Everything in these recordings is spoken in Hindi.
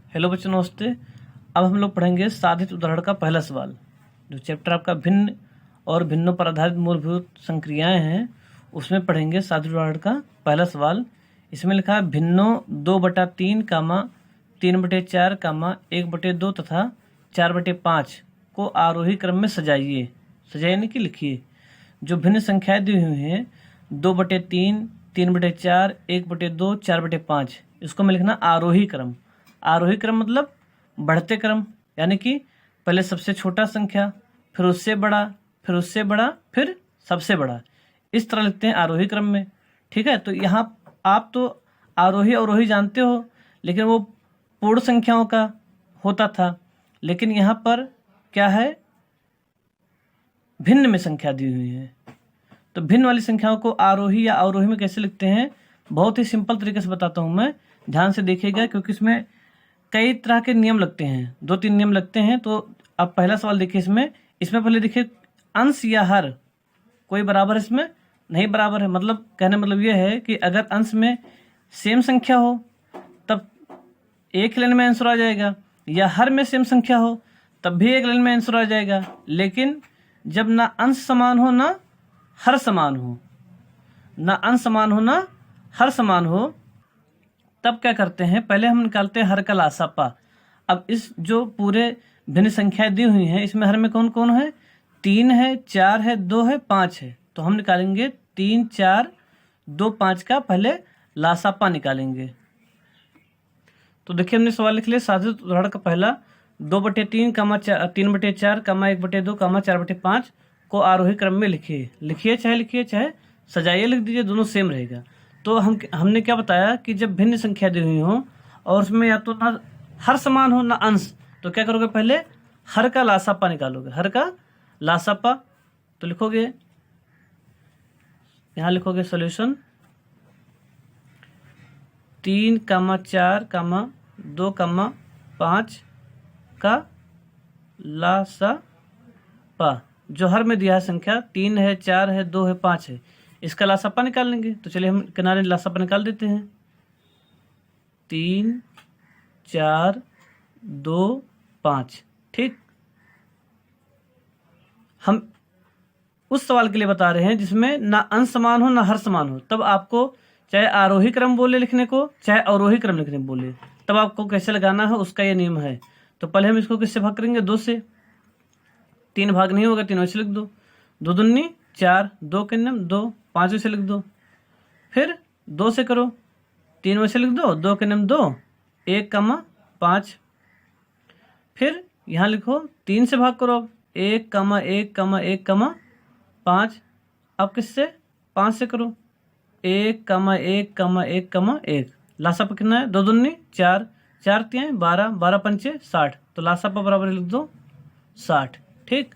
हेलो बच्चों, नमस्ते। अब हम लोग पढ़ेंगे साधित उदाहरण का पहला सवाल। जो चैप्टर आपका भिन्न और भिन्नों पर आधारित मूलभूत संक्रियाएं हैं, उसमें पढ़ेंगे साधित उदाहरण का पहला सवाल। इसमें लिखा है भिन्नों 2/3, 3/4, 1/2 तथा 4/5 को आरोही क्रम में सजाइए। सजाइए नहीं कि लिखिए। जो भिन्न संख्याएं दी हुई हैं 2/3, 3/4, 1/2, 4/5, इसको मैं लिखना आरोही क्रम। आरोही क्रम मतलब बढ़ते क्रम, यानी कि पहले सबसे छोटा संख्या, फिर उससे बड़ा, फिर उससे बड़ा, फिर सबसे बड़ा। इस तरह लिखते हैं आरोही क्रम में। ठीक है, तो यहाँ आप तो आरोही अवरोही जानते हो, लेकिन वो पूर्ण संख्याओं का होता था। लेकिन यहाँ पर क्या है, भिन्न में संख्या दी हुई है। तो भिन्न वाली संख्याओं को आरोही या अवरोही में कैसे लिखते हैं, बहुत ही सिंपल तरीके से बताता हूँ मैं। ध्यान से देखिएगा, क्योंकि इसमें कई तरह के नियम लगते हैं, 2-3 नियम लगते हैं। तो अब पहला सवाल देखिए। इसमें पहले देखिए, अंश या हर कोई बराबर इसमें नहीं बराबर है। मतलब कहने मतलब यह है कि अगर अंश में सेम संख्या हो तब एक लाइन में आंसर आ जाएगा, या हर में सेम संख्या हो तब भी एक लाइन में आंसर आ जाएगा। लेकिन जब ना अंश समान हो ना हर समान हो, ना अंश समान हो ना हर समान हो, तब क्या करते हैं, पहले हम निकालते हैं हर का लासापा। अब इस जो पूरे भिन्न संख्याएं दी हुई हैं, इसमें हर में कौन कौन है, 3 है, 4 है, 2 है, 5 है। तो हम निकालेंगे 3, 4, 2, 5 का पहले लासापा निकालेंगे। तो देखिए, हमने सवाल लिख लिया साधित उदाहरण का पहला 2/3, 3/4, 1/2, 4/5 को आरोही क्रम में लिखिए चाहे सजाइए लिख दीजिए, दोनों सेम रहेगा। तो हमने क्या बताया कि जब भिन्न संख्या दी हुई हो और उसमें या तो ना हर समान हो ना अंश, तो क्या करोगे, पहले हर का लासापा निकालोगे। हर का लासापा तो लिखोगे, यहां लिखोगे सॉल्यूशन 3, 4, 2, 5 का लासापा। जो हर में दिया है संख्या 3 है, 4 है, 2 है, 5 है, इसका लासापा निकाल लेंगे। तो चलिए हम किनारे लासापा निकाल देते हैं। 3, 4, 2, 5। ठीक, हम उस सवाल के लिए बता रहे हैं जिसमें ना अंश समान हो ना हर समान हो। तब आपको चाहे आरोही क्रम बोले लिखने को, चाहे अवरोही क्रम लिखने बोले, तब आपको कैसे लगाना है उसका ये नियम है। तो पहले हम इसको किससे भाग करेंगे, 2 से। 3 भाग नहीं होगा, 3 वैसे लिख दो। 2 दूनी 4, 2 के नियम 2, 5 वैसे लिख दो। फिर 2 से करो, 3 वैसे लिख दो, 2 के नियम 2, 1, 5। फिर यहाँ लिखो 3 से भाग करो, 1, 1, 1, 5। अब किससे, 5 से करो, 1, 1, 1, 1। लासापा कितना है, 2 दूनी 4, 4 3 12, 12 5 60। तो लासापा बराबर लिख दो 60। ठीक,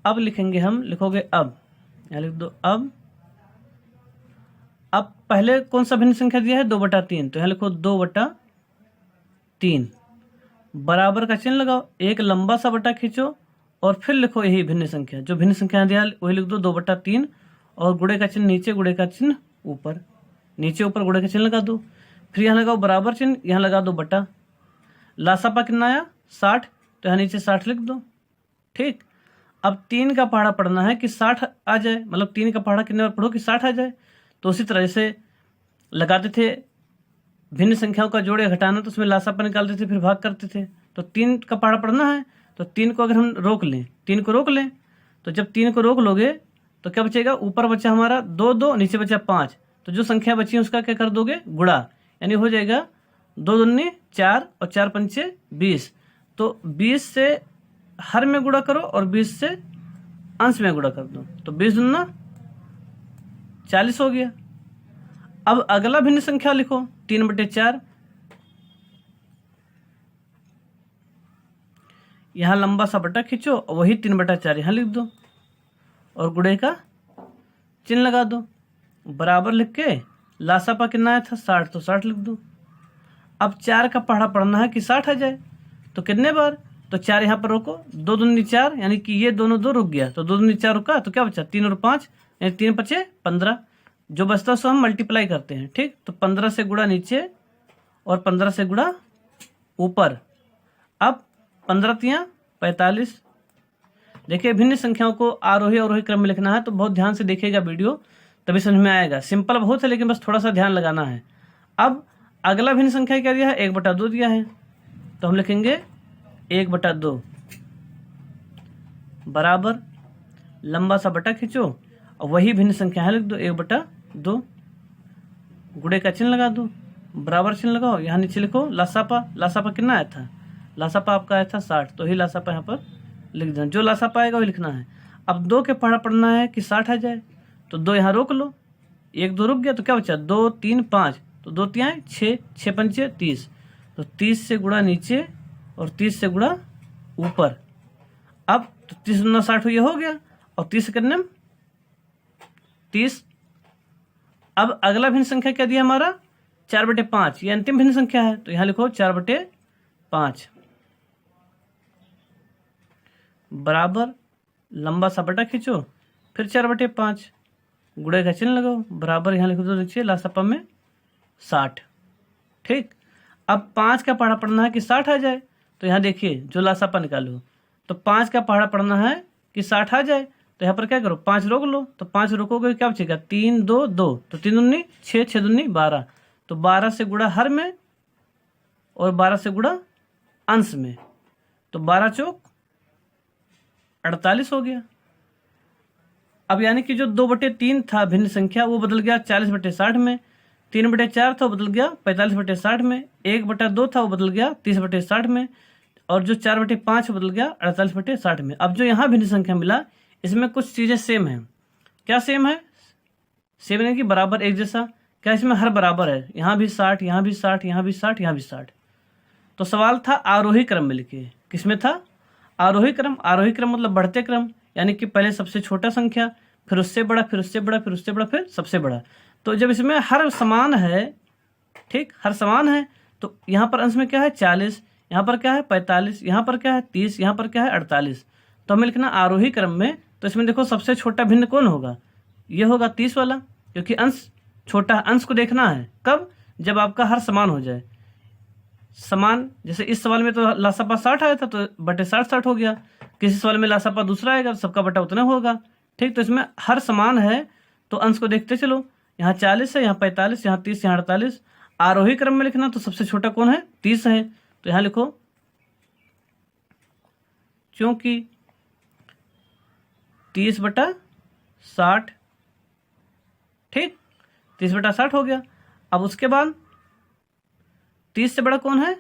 अब लिखेंगे हम, लिखोगे अब, यहाँ लिख दो अब पहले कौन सा भिन्न संख्या दिया है, 2/3। तो यहाँ लिखो 2/3, बराबर का चिन्ह लगाओ, एक लंबा सा बटा खींचो और फिर लिखो यही भिन्न संख्या। जो भिन्न संख्या दिया वही लिख दो 2/3, और गुणे का चिन्ह नीचे, गुणे का चिन्ह ऊपर, नीचे ऊपर गुणे का चिन्ह लगा दो। फिर यहाँ लगाओ बराबर चिन्ह, यहाँ लगा दो बटा। लासापा कितना आया, 60। तो यहाँ नीचे 60 लिख दो। ठीक, अब 3 का पहाड़ा पढ़ना है कि 60 आ जाए, मतलब 3 का पहाड़ा कितने बार पढ़ो कि 60 आ जाए। तो उसी तरह से लगाते थे, भिन्न संख्याओं का जोड़े घटाना, तो उसमें लासापा निकालते थे, फिर भाग करते थे। तो 3 का पहाड़ा पढ़ना है, तो 3 को अगर हम रोक लें, 3 को रोक लें, तो जब 3 को रोक लोगे तो क्या बचेगा, ऊपर बचा हमारा 2, 2, नीचे बचा 5। तो जो संख्या बची है उसका क्या कर दोगे, गुणा, यानी हो जाएगा 2 दूनी 4 और 4 पंचे 20। तो 20 से हर में गुणा करो और 20 से अंश में गुणा कर दो, तो 20 दूना 40 हो गया। अब अगला भिन्न संख्या लिखो 3/4। यहां लंबा सा बटा खींचो और वही 3/4 यहां लिख दो और गुणे का चिन्ह लगा दो। बराबर लिख के लासापा कितना आया था, 60। तो 60 लिख दो। अब 4 का पहाड़ा पढ़ना है कि 60 आ जाए, तो कितने बार, तो 4 यहाँ पर रोको, 2 दूनी 4, यानी कि ये दोनों 2 रुक गया, तो 2 दूनी 4 रुका, तो क्या बचा, 3 और 5, यानी 3 5 15। जो बचता है उसको हम मल्टीप्लाई करते हैं। ठीक, तो 15 से गुणा नीचे और 15 से गुणा ऊपर। अब 15 तियां 45। देखिए भिन्न संख्याओं को आरोही अवरोही क्रम में लिखना है तो बहुत ध्यान से देखिएगा वीडियो, तभी समझ में आएगा। सिंपल बहुत है लेकिन बस थोड़ा सा ध्यान लगाना है। अब अगला भिन्न संख्या क्या दिया है, 1/2 दिया है, तो हम लिखेंगे 1/2 बराबर लंबा सा बटा खींचो और वही भिन्न संख्या है लिख दो 1/2, गुणे का चिन्ह लगा दो, बराबर चिन्ह लगाओ, यहाँ नीचे लिखो लासापा। लासापा कितना आया था, लासापा आपका आया था 60, तो ही लासापा यहाँ पर लिख देना, जो लासापा आएगा वही लिखना है। अब 2 के पढ़ा पढ़ना है कि 60 आ जाए, तो 2 यहाँ रोक लो, 1 2 रुक गया तो क्या बचा 2 3 5, तो 2 तिहाई 6, 6 पंचे 30, तो 30 से गुणा नीचे और 30 से गुणा ऊपर। अब तो 30 गुना 60 ये हो गया और 30 करने में 30। अब अगला भिन्न संख्या क्या दिया हमारा 4/5, ये अंतिम भिन्न संख्या है, तो यहाँ लिखो 4/5 बराबर लंबा सा बटा खींचो, फिर 4/5 गुणे का चिन्ह लगाओ, बराबर यहाँ लिख दो नीचे लासापा में 60। ठीक, अब 5 का पहाड़ा पढ़ना है कि 60 आ जाए, तो यहाँ देखिए जो लासापा निकालो, तो 5 का पहाड़ा पढ़ना है कि 60 आ जाए, तो यहाँ पर क्या करो 5 रोक लो, तो 5 रोकोगे क्या बचेगा 3 2 2, तो 3 दूनी 6, 6 दूनी 12, तो 12 से गुणा हर में और 12 से गुणा अंश में, तो 12 चौक 48 हो गया। अब यानी कि जो 2/3 था भिन्न संख्या वो बदल गया 40/60 में, 3/4 था वो बदल गया 45/60 में, 1/2 था वो बदल गया 30/60 में, और जो 4/5 बदल गया 48/60 में। अब जो यहाँ भिन्न संख्या मिला इसमें कुछ चीजें सेम है। क्या सेम है, सेम नहीं कि बराबर एक जैसा, क्या इसमें हर बराबर है, यहाँ भी 60, यहाँ भी 60, यहाँ भी 60, यहाँ भी 60। तो सवाल था आरोही क्रम में लिखिए, किसमें था आरोही क्रम। आरोही क्रम मतलब बढ़ते क्रम, यानी कि पहले सबसे छोटा संख्या, फिर उससे बड़ा, फिर उससे बड़ा, फिर उससे बड़ा, फिर सबसे बड़ा। तो जब इसमें हर समान है, ठीक हर समान है, तो यहाँ पर अंश में क्या है 40, यहाँ पर क्या है 45, यहाँ पर क्या है 30, यहाँ पर क्या है 48। तो हमें लिखना आरोही क्रम में, तो इसमें देखो सबसे छोटा भिन्न कौन होगा, ये होगा 30 वाला, क्योंकि अंश छोटा, अंश को देखना है कब, जब आपका हर समान हो जाए। समान जैसे इस सवाल में तो लासापा 60 आया था तो बटे 60 हो गया, किसी सवाल में लासापा दूसरा आएगा तो सबका बटा उतना होगा। ठीक, तो इसमें हर समान है तो अंश को देखते चलो, यहाँ 40 है, यहाँ 45, यहाँ 30, यहाँ 48। आरोही क्रम में लिखना तो सबसे छोटा कौन है 30 है, तो यहाँ लिखो क्योंकि 30/60, ठीक 30/60 हो गया। अब उसके बाद 30 से बड़ा कौन है,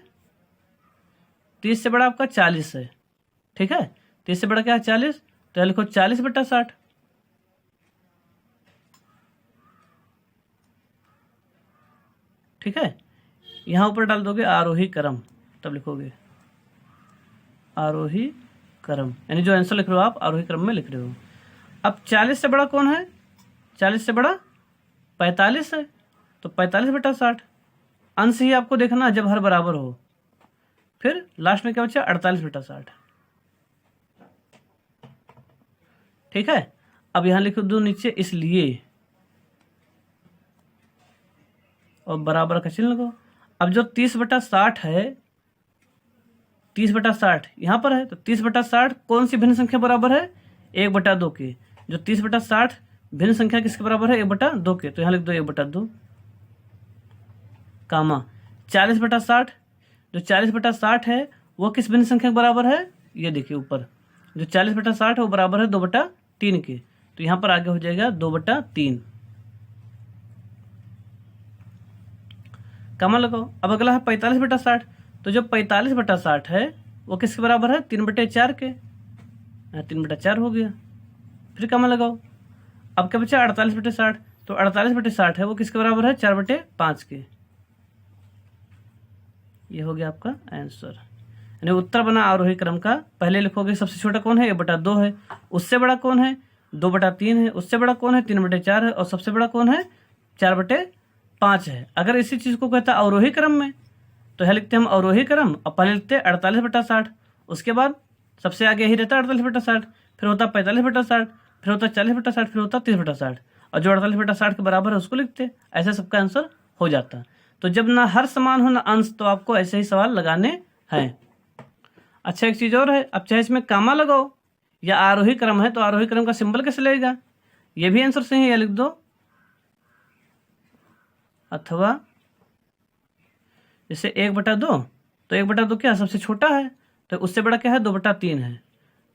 30 से बड़ा आपका 40 है, ठीक है 30 से बड़ा क्या है 40, तो यहाँ लिखो 40/60। ठीक है, यहाँ ऊपर डाल दोगे आरोही क्रम, तब लिखोगे आरोही क्रम, यानी जो आंसर लिख रहे हो आप आरोही क्रम में लिख रहे हो। अब 40 से बड़ा कौन है, 40 से बड़ा 45 है, तो 45/60। अंश ही आपको देखना जब हर बराबर हो, फिर लास्ट में क्या बचा 48/60। ठीक है, अब यहां लिख दो नीचे इसलिए और बराबर का चिन्ह लगाओ। अब जो 30/60 है, 30/60 यहां पर है, तो 30/60 कौन सी भिन्न संख्या बराबर है 1/2 के। जो 30/60 भिन्न संख्या किसके बराबर है 1/2 के, तो यहां लिख दो 1/2 कामा 40/60। जो 40/60 है वो किस भिन्न संख्या के बराबर है, ये देखिए ऊपर जो 40/60 है वो बराबर है 2/3 के, तो यहां पर आगे हो जाएगा 2/3 कामा लगाओ। अब अगला है 45/60, तो जो 45/60 है वो किसके बराबर है 3/4 के, 3/4 हो गया, फिर कामा लगाओ। अब क्या बचा 48/60, तो 48/60 है वो किसके बराबर है 4/5 के। ये हो गया आपका आंसर, यानी उत्तर बना आरोही क्रम का। पहले लिखोगे सबसे छोटा कौन है 1/2 है, उससे बड़ा कौन है 2/3 है, उससे बड़ा कौन है 3/4 है, और सबसे बड़ा कौन है 4/5 है। अगर इसी चीज को कहता है अवरोही क्रम में, तो यह लिखते हैं हम अवरोही क्रम, और पहले लिखते हैं 48/60, उसके बाद सबसे आगे ही रहता है 48/60, फिर होता 45/60, फिर होता 40/60, फिर होता 30/60, और जो 48/60 के बराबर है उसको लिखते, ऐसे सबका आंसर हो जाता। तो जब ना हर समान हो ना अंश, तो आपको ऐसे ही सवाल लगाने है। अच्छा, एक चीज़ और है, अब चाहे इसमें कामा लगाओ या आरोही क्रम है तो आरोही क्रम का सिंबल कैसे लगेगा, ये भी आंसर सही है, या लिख दो। अथवा जैसे 1/2, तो 1/2 क्या सबसे छोटा है, तो उससे बड़ा क्या है 2/3 है।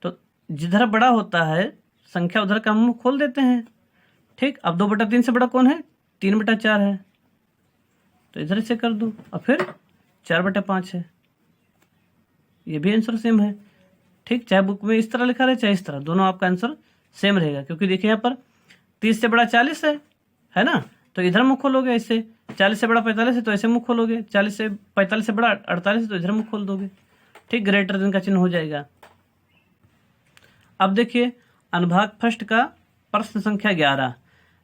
तो जिधर बड़ा होता है संख्या उधर का मुंह खोल देते हैं। ठीक, अब 2/3 से बड़ा कौन है, 3/4 है, तो इधर से कर दो, और फिर 4/5 है। ये भी आंसर सेम है। ठीक, चाहे बुक में इस तरह लिखा रहे चाहे इस तरह, दोनों आपका आंसर सेम रहेगा, क्योंकि देखिए यहाँ पर 30 से बड़ा 40 है ना, तो इधर मुंह खोलोगे ऐसे, 40 से बड़ा 45 है तो ऐसे मुंह खोलोगे, 45 से बड़ा 48 है तो इधर मुंह खोल दोगे। ठीक, ग्रेटर देन का चिन्ह हो जाएगा। अब देखिए अनुभाग फर्स्ट का प्रश्न संख्या 11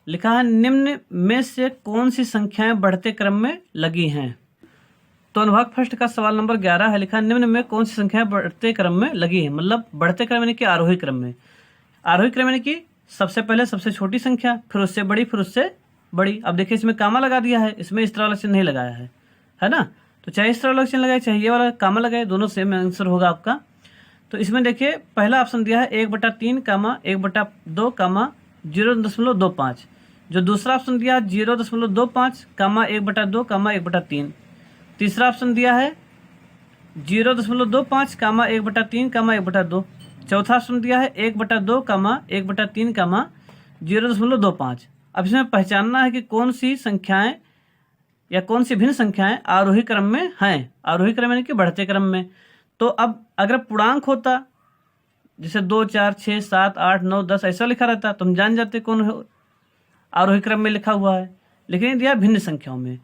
लिखा है, निम्न में से कौन सी संख्याएं बढ़ते क्रम में लगी हैं। तो अनुभाग फर्स्ट का सवाल नंबर 11 है, लिखा है निम्न में कौन सी संख्याएं बढ़ते क्रम में लगी है, मतलब बढ़ते क्रम यानी कि आरोही क्रम में। आरोही क्रम यानी कि सबसे पहले सबसे छोटी संख्या, फिर उससे बड़ी, फिर उससे बड़ी। अब देखिए इसमें कामा लगा दिया है, इसमें इस तरह वाला चिन्ह नहीं लगाया है ना, तो चाहे इस तरह वाला चिन्ह लगाए चाहे ये वाला कामा लगाए, दोनों सेम आंसर होगा आपका। तो इसमें देखिए पहला ऑप्शन दिया है 1/3, 1/2, 0.25। जो दूसरा ऑप्शन दिया है 0.25, 1/2, 1/3। तीसरा ऑप्शन दिया है 0.25, 1/3, 1/2। चौथा ऑप्शन दिया है 1/2, 1/3, 0.25। अब इसमें पहचानना है कि कौन सी संख्याएं या कौन सी भिन्न संख्याएं आरोही क्रम में हैं, आरोही क्रम यानी कि बढ़ते क्रम में। तो अब अगर पूर्णांक होता जैसे 2, 4, 6, 7, 8, 9, 10 ऐसा लिखा रहता तो हम जान जाते कौन आरोही क्रम में लिखा हुआ है, लेकिन ये दिया भिन्न संख्याओं में।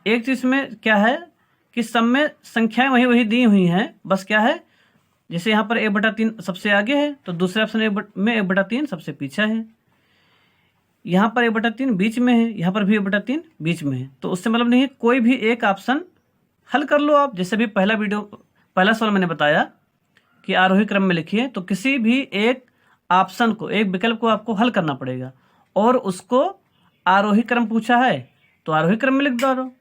एक चीज में क्या है कि सब में संख्याएं वही वही दी हुई हैं, बस क्या है जैसे यहाँ पर 1/3 सबसे आगे है तो दूसरे ऑप्शन में 1/3 सबसे पीछे है, यहाँ पर 1/3 बीच में है, यहाँ पर भी 1/3 बीच में है। तो उससे मतलब नहीं है, कोई भी एक ऑप्शन हल कर लो आप। जैसे भी पहला सवाल मैंने बताया कि आरोही क्रम में लिखिए, तो किसी भी एक ऑप्शन को, एक विकल्प को आपको हल करना पड़ेगा, और उसको आरोही क्रम पूछा है तो आरोही क्रम में लिख दो,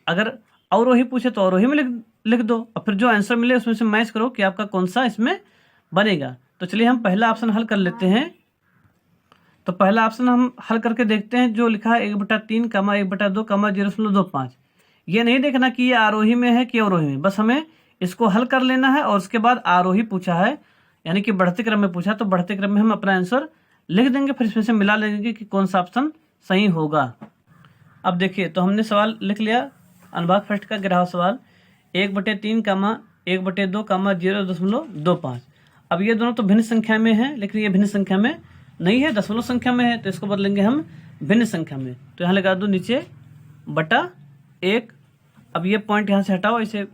अगर अवरोही पूछे तो अवरोही में लिख दो, और फिर जो आंसर मिले उसमें से मैच करो कि आपका कौन सा इसमें बनेगा। तो चलिए हम पहला ऑप्शन हल कर लेते हैं। तो पहला ऑप्शन हम हल करके देखते हैं, जो लिखा है 1/3, 1/2, 0.25। ये नहीं देखना कि ये आरोही में है कि अवरोही में, बस हमें इसको हल कर लेना है, और उसके बाद आरोही पूछा है यानी कि बढ़ते क्रम में पूछा, तो बढ़ते क्रम में हम अपना आंसर लिख देंगे, फिर इसमें से मिला लेंगे कि कौन सा ऑप्शन सही होगा। अब देखिए तो हमने सवाल लिख लिया, अनुभाग फर्स्ट का 11वां सवाल, 1/3, 1/2, 0.25। अब ये दोनों तो भिन्न संख्या में है, लेकिन ये भिन्न संख्या में नहीं है, दशमलव संख्या में है, तो इसको बदलेंगे हम भिन्न संख्या में। तो यहाँ लगा दो नीचे /1। अब ये पॉइंट यहाँ से हटाओ, इसे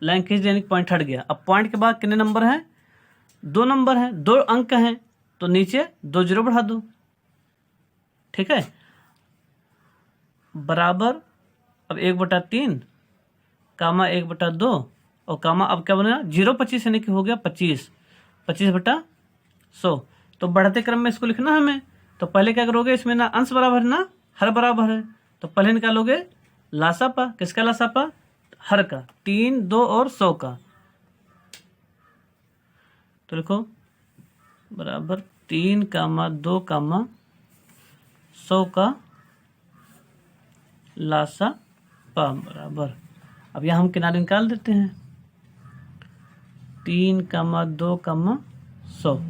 लाइन खींच देने, पॉइंट हट गया। अब पॉइंट के बाद कितने नंबर हैं, 2 नंबर हैं, 2 अंक हैं, तो नीचे 2 0 बढ़ा दो। ठीक है, बराबर अब 1/3, 1/2, और कामा अब क्या बनेगा 0.25 यानी कि हो गया 25/100। तो बढ़ते क्रम में इसको लिखना हमें, तो पहले क्या करोगे, इसमें ना अंश बराबर ना हर बराबर है, तो पहले निकालोगे लासापा, किसका लासापा, हर का, 3, 2 और 100 का। तो लिखो बराबर 3, 2, 100 का लासापा बराबर, अब यहाँ हम किनारे निकाल देते हैं, 3, 2, 100।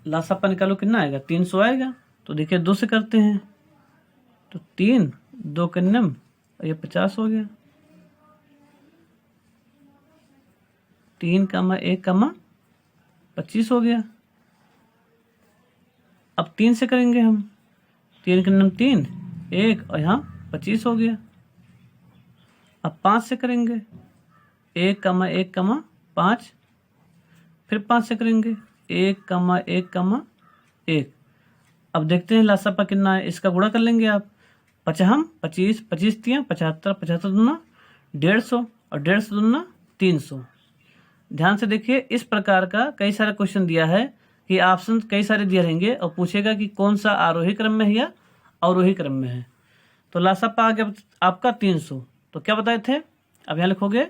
लासापा निकालो कितना आएगा, 300 आएगा। तो देखिए 2 से करते हैं, तो 3, 2 के 9, ये 50 हो गया। 3, 1, 25 हो गया। अब 3 से करेंगे हम, 3 के 9 3, 1, और यहाँ 25 हो गया। अब 5 से करेंगे, 1, 1, 5, फिर 5 से करेंगे, 1, 1, 1। अब देखते हैं लासापा कितना है, इसका गुणा कर लेंगे आप, 55, 25, 25 3, 75, 75 दूना 150, और 150 दूना 300। ध्यान से देखिए, इस प्रकार का कई सारा क्वेश्चन दिया है कि ऑप्शन कई सारे दिए रहेंगे, और पूछेगा कि कौन सा आरोही क्रम में है या अवरोही क्रम में है। तो लासापा आ गया आपका 300। तो क्या बताए थे, अब यहाँ लिखोगे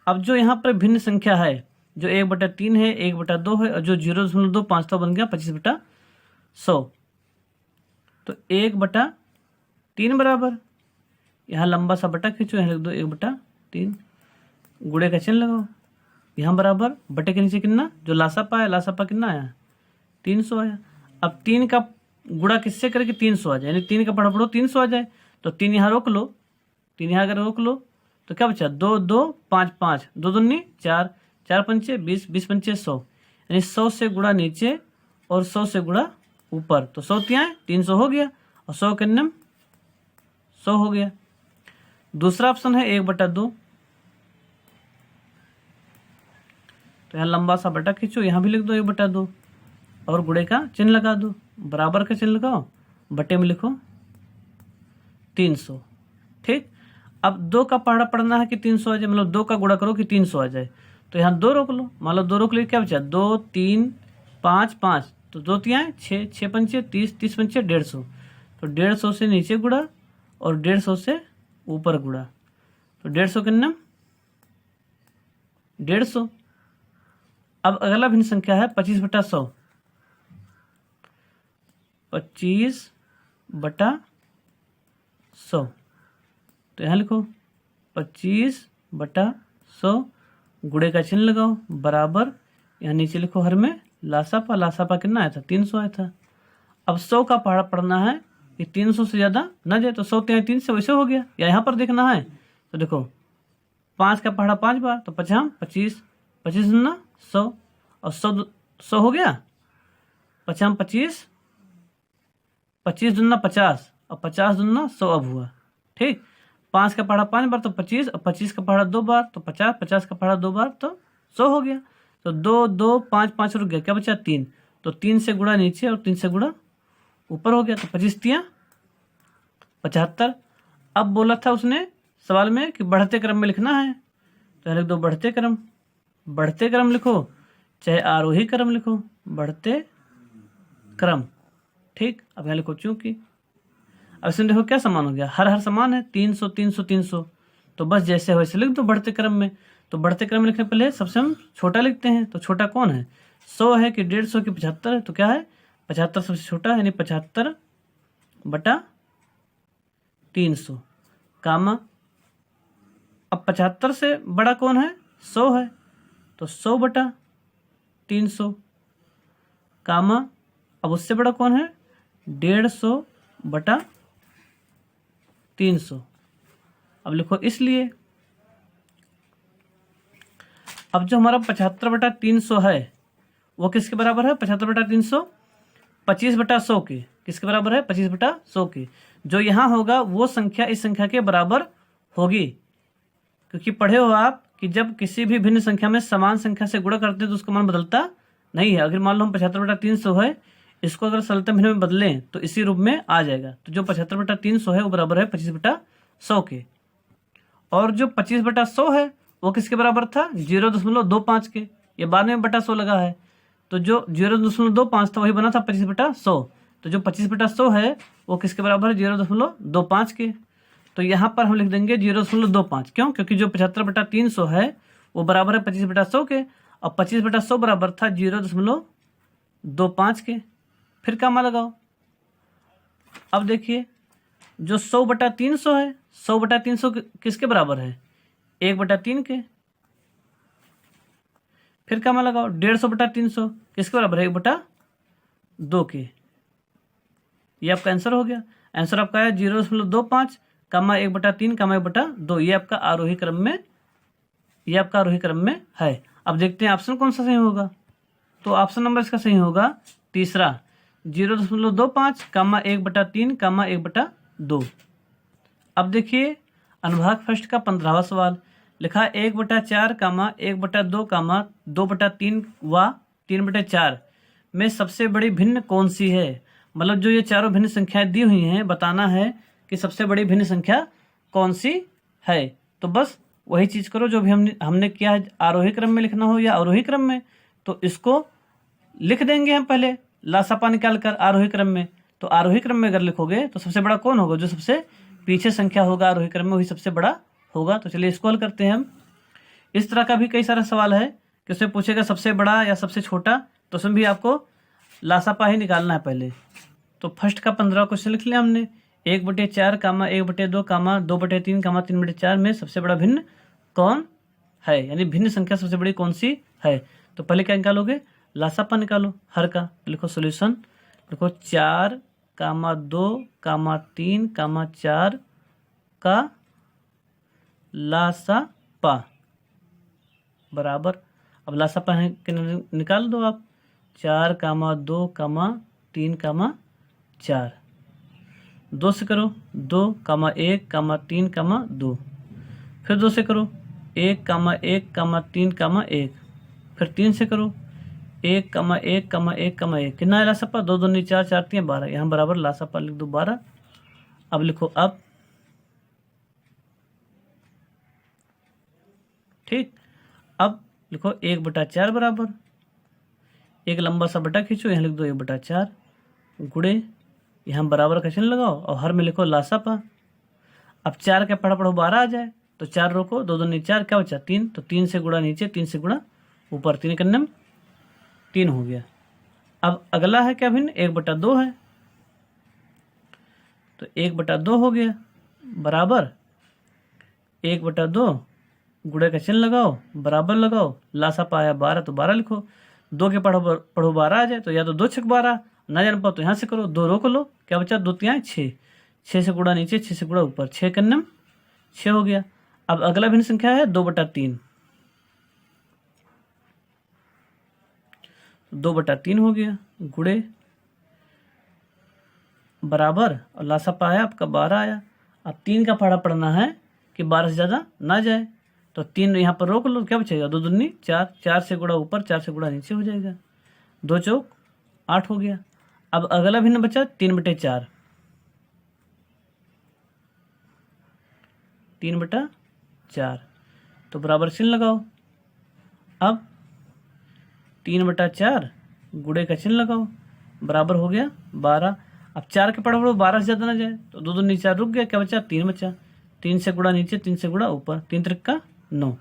अब जो यहाँ पर भिन्न संख्या है, जो 1/3 है, 1/2 है, और जो 0.25 तो बन गया 25/100। तो 1/3 बराबर, यहाँ लंबा सा बटा खींचो, यहाँ लिख दो 1/3, गुणे का चिन्ह लगाओ, यहाँ बराबर बटे के नीचे कितना, जो लासापा है, लासापा कितना आया, 300 आया। अब 3 का गुणा किससे करके 300 आ जाए, यानी 3 का पढ़ा पढ़ो 300 आ जाए, तो 3 यहाँ रोक लो, 3 यहाँ अगर रोक लो तो क्या बचा, 2 2 5 5, 2 दूनी 4, 4 पंचे 20, 20 पंचे 100, यानी 100 से गुणा नीचे और 100 से गुणा ऊपर, तो 100 ત્યાં 300 हो गया, और 100 के नियम 100 हो गया। दूसरा ऑप्शन है 1/2, तो यहाँ लंबा सा बटा खींचो, यहाँ भी लिख दो 1/2 और गुणे का चिन्ह लगा दो, बराबर का चिन्ह लगाओ, बटे में लिखो 300। ठीक, अब 2 का पहाड़ा पढ़ना है कि 300 आ जाए, मतलब 2 का गुणा करो कि 300 आ जाए, तो यहाँ 2 रोक लो, मान लो 2 रोक लो, क्या बचा, 2 3 5 5, तो 2 ત્યાં 6, 6 पंचे 30, 30 पंचे 150, तो 150 से नीचे गुणा और 150 से ऊपर गुणा, तो 150 के नाम 150। अब अगला भिन्न संख्या है 25/100, 25/100, तो यहाँ लिखो 25/100, गुणे का चिन्ह लगाओ, बराबर, यहाँ नीचे लिखो हर में लासापा, लासापा कितना आया था, 300 आया था। अब 100 का पहाड़ा पढ़ना है कि 300 से ज़्यादा ना जाए, तो 100 ત્યાં 3 से वैसे हो गया, या यहाँ पर देखना है तो देखो 5 का पहाड़ा 5 बार, तो 5 25, 25 दूना 100, और 100 हो गया, 5 25, 25 दूना 50, और 50 दूना 100 अब हुआ। ठीक, 5 का पहाड़ा 5 बार तो 25, और 25 का पहाड़ा 2 बार तो 50, 50 का पहाड़ा 2 बार तो 100 हो गया। तो 2 2 5 5 रुक गया, क्या बचा 3, तो 3 से गुणा नीचे और 3 से गुणा ऊपर हो गया, तो 25 ત્યાં 75। अब बोला था उसने सवाल में कि बढ़ते क्रम में लिखना है, तो लिख दो बढ़ते क्रम, बढ़ते क्रम लिखो चाहे आरोही क्रम लिखो, बढ़ते क्रम। ठीक, अब यहाँ लिखो चूंकि, अब इसमें देखो क्या समान हो गया, हर समान है, 300 300 300, तो बस जैसे हो वैसे लिख दो बढ़ते क्रम में। तो बढ़ते क्रम में लिखने पहले सबसे हम छोटा लिखते हैं, तो छोटा कौन है, 100 है कि 150 की 75 है, तो क्या है 75 सबसे छोटा, यानी 75/300, कामा, अब 75 से बड़ा कौन है, 100 है, तो 100/300, कामा, अब उससे बड़ा कौन है, 150/300। अब लिखो इसलिए, अब जो हमारा 75/300 है वो किसके बराबर है, 75/300 25/100 के, किसके बराबर है, 25/100 के। जो यहाँ होगा वो संख्या इस संख्या के बराबर होगी, क्योंकि पढ़े हो आप कि जब किसी भी भिन्न संख्या में समान संख्या से गुणा करते हैं तो उसका मान बदलता नहीं है। अगर मान लो हम 75/300 है, इसको अगर सरलता भिन्न में बदलें तो इसी रूप में आ जाएगा। तो जो 75/300 है वो बराबर है 25/100 के, और जो 25/100 है वो किसके बराबर था, 0.25 के, ये बाद में बटा 100 लगा है, तो जो 0.25 था वही बना था 25/100, तो जो 25/100 है वो किसके बराबर है, 0.25 के। तो यहाँ पर हम लिख देंगे 0.25, क्यों, क्योंकि जो 75/300 है वो बराबर है 25/100 के, और 25/100 बराबर था 0.25 के। फिर क्या मान लगाओ, अब देखिए जो 100/300 है, 100/300 किसके बराबर है, 1/3 के। फिर क्या मान लगाओ, 150/300 किसके बराबर है, 1/2 के। ये आपका आंसर हो गया। आंसर आपका है 0.25 कामा 1/3 कामा 1/2। ये आपका आरोही क्रम में, ये आपका आरोही क्रम में है। अब देखते हैं ऑप्शन कौन सा सही होगा, तो ऑप्शन नंबर इसका सही होगा तीसरा, 0.25 कामा 1/3 कामा 1/2। अब देखिए अनुभाग फर्स्ट का 15वां सवाल लिखा 1/4 कामा 1/2 कामा 2/3 व 3/4 में सबसे बड़ी भिन्न कौन सी है। मतलब जो ये चारों भिन्न संख्याएं दी हुई हैं, बताना है कि सबसे बड़ी भिन्न संख्या कौन सी है। तो बस वही चीज करो जो भी हमने किया है, आरोही क्रम में लिखना हो या अवरोही क्रम में, तो इसको लिख देंगे हम पहले लासापा निकाल कर आरोही क्रम में। तो आरोही क्रम में अगर लिखोगे तो सबसे बड़ा कौन होगा, जो सबसे पीछे संख्या होगा आरोही क्रम में वही सबसे बड़ा होगा। तो चलिए इसको हल करते हैं हम। इस तरह का भी कई सारा सवाल है कि उसमें पूछेगा सबसे बड़ा या सबसे छोटा, तो उसमें भी आपको लासापा ही निकालना है पहले। तो फर्स्ट का 15 क्वेश्चन लिख लिया हमने। 1/4 कामा 1/2 कामा 2/3 कामा 3/4 में सबसे बड़ा भिन्न कौन है, यानी भिन्न संख्या सबसे बड़ी कौन सी है। तो पहले क्या निकालोगे, लासापा निकालो हर का। लिखो सॉल्यूशन, लिखो 4 कामा 2 कामा 3 कामा 4 का लासापा बराबर, अब लासापा है कि निकाल दो आप। 4 कामा 2 कामा 3 कामा 4, 2 से करो 2 कामा 1 कामा 3 कामा 2, फिर 2 से करो 1 कामा 1 कामा 3 कामा 1, फिर 3 से करो 1 कामा 1 कामा 1 कामा 1। कितना है लासापा, 2 2 4 4 3 12, यहाँ बराबर लासापा लिख दो 12। अब लिखो अब, ठीक। अब लिखो 1/4 बराबर, एक लंबा सा बटा खींचो, यहाँ लिख दो 1/4 गुणे, यहाँ बराबर का चिन्ह लगाओ और हर में लिखो लासापा। अब 4 का पढ़ा पढ़ो 12 आ जाए, तो 4 रोको, 2 2 4, क्या बचा 3, तो 3 से गुणा नीचे 3 से गुणा ऊपर, 3 करने में 3 हो गया। अब अगला है क्या भिन्न, 1/2 है, तो 1/2 हो गया बराबर 1/2 गुणे का चिन्ह लगाओ, बराबर लगाओ, लासापा आया 12, तो 12 लिखो। 2 के पढ़ो 12 आ जाए, तो या तो 2 छक 12 ना जान पाओ तो यहाँ से करो, 2 रोक लो, क्या बचा 2 3 6, 6 से गुणा नीचे 6 से गुणा ऊपर, 6 करने में 6 हो गया। अब अगला भिन्न संख्या है 2/3, 2/3 हो गया गुणे बराबर, और लासापा आया आपका 12 आया। अब 3 का पढ़ा पढ़ना है कि 12 से ज़्यादा ना जाए, तो 3 यहाँ पर रोक लो, क्या बचेगा 2 2 4, 4 से गुणा ऊपर 4 से गुणा नीचे हो जाएगा, 2 चौक 8 हो गया। अब अगला भिन्न बचा 3/4, 3/4, तो बराबर चिन्ह लगाओ। अब 3/4 गुणे का चिन्ह लगाओ, बराबर हो गया 12। अब 4 के पढ़ो 12 से ज़्यादा ना जाए, तो 2 2 4 रुक गया, क्या बचा 3 बचा, 3 से गुणा नीचे 3 से गुणा ऊपर, 3 त्रिक का 9।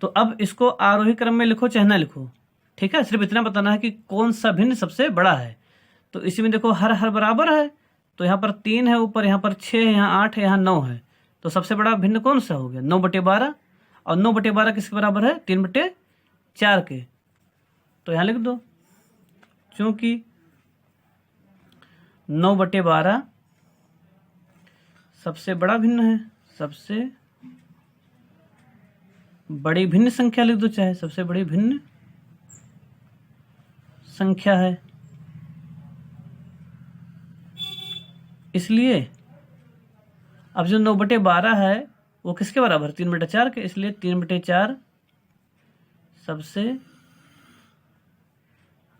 तो अब इसको आरोही क्रम में लिखो चाहे ना लिखो, ठीक है, सिर्फ इतना बताना है कि कौन सा भिन्न सबसे बड़ा है। तो इसी में देखो हर हर बराबर है, तो यहाँ पर 3 है ऊपर, यहाँ पर 6 है, यहाँ 8 है, यहाँ 9 है, तो सबसे बड़ा भिन्न कौन सा हो गया 9/12, और 9/12 किसके बराबर है 3/4 के, तो यहाँ लिख दो, क्योंकि 9/12 सबसे बड़ा भिन्न है, सबसे बड़ी भिन्न संख्या लिख दो, चाहे सबसे बड़ी भिन्न संख्या है। इसलिए अब जो 9/12 है वो किसके बराबर 3/4 के, इसलिए 3/4 सबसे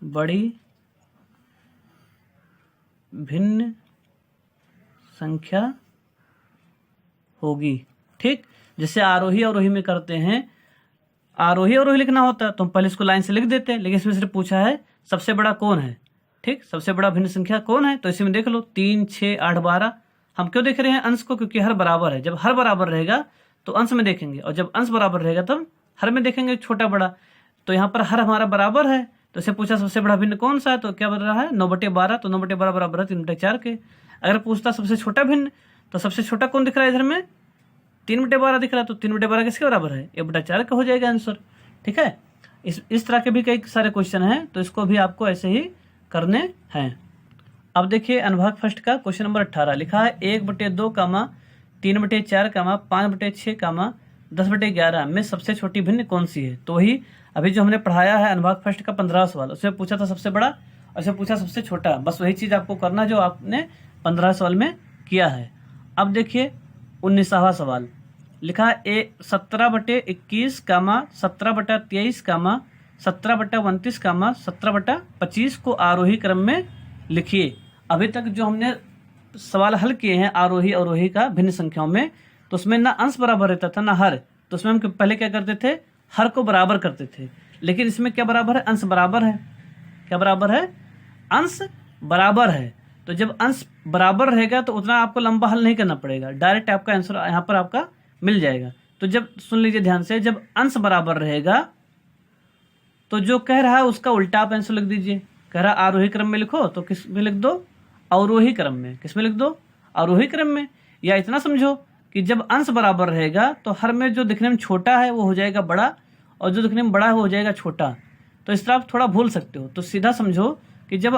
बड़ी भिन्न संख्या होगी, ठीक। जैसे आरोही अवरोही में करते हैं, आरोही अवरोही लिखना होता है तो हम पहले इसको लाइन से लिख देते हैं, लेकिन इसमें सिर्फ पूछा है सबसे बड़ा कौन है, ठीक, सबसे बड़ा भिन्न संख्या कौन है। तो इसी में देख लो 3 6 8 12, हम क्यों देख रहे हैं अंश को, क्योंकि हर बराबर है। जब हर बराबर रहेगा तो अंश में देखेंगे, और जब अंश बराबर रहेगा तब हर में देखेंगे छोटा बड़ा। तो यहाँ पर हर हमारा बराबर है, तो इसे पूछा सबसे बड़ा भिन्न कौन सा है, तो क्या बन रहा है 9/12, तो 9/12 बराबर है 3/4 के। अगर पूछता सबसे छोटा भिन्न, तो सबसे छोटा कौन दिख रहा है इधर में 3/12 दिख रहा है, तो 3/12 किसके बराबर है 1/4 का हो जाएगा आंसर, ठीक है। इस तरह के भी कई सारे क्वेश्चन हैं, तो इसको भी आपको ऐसे ही करने हैं। अब देखिए अनुभाग फर्स्ट का क्वेश्चन नंबर 18 लिखा है 1/2 कामा 3/4 कामा 5/6 कामा 10/11 में सबसे छोटी भिन्न कौन सी है। तो वही अभी जो हमने पढ़ाया है अनुभाग फर्स्ट का 15 सवाल, उसमें पूछा था सबसे बड़ा और उसमें पूछा सबसे छोटा, बस वही चीज आपको करना जो आपने 15 सवाल में किया है। अब देखिए 19वां सवाल लिखा है 17/21 कामा 17/23 कामा 17/29 कामा 17/25 को आरोही क्रम में लिखिए। अभी तक जो हमने सवाल हल किए हैं आरोही अवरोही का भिन्न संख्याओं में, तो उसमें ना अंश बराबर रहता था ना हर, तो उसमें हम पहले क्या करते थे हर को बराबर करते थे। लेकिन इसमें क्या बराबर है अंश बराबर है, क्या बराबर है अंश बराबर है। तो जब अंश बराबर रहेगा तो उतना आपको लंबा हल नहीं करना पड़ेगा, डायरेक्ट आपका आंसर यहाँ पर आपका मिल जाएगा। तो जब सुन लीजिए ध्यान से, जब अंश बराबर रहेगा तो जो कह रहा है उसका उल्टा आप आंसर लिख दीजिए। कह रहा आरोही क्रम में लिखो तो किस में लिख दो, अवरोही क्रम में। किस में लिख दो, आरोही क्रम में। या इतना समझो कि जब अंश बराबर रहेगा तो हर में जो दिखने में छोटा है वो हो जाएगा बड़ा, और जो दिखने में बड़ा है वो हो जाएगा छोटा। तो इस तरह आप थोड़ा भूल सकते हो। तो सीधा समझो कि जब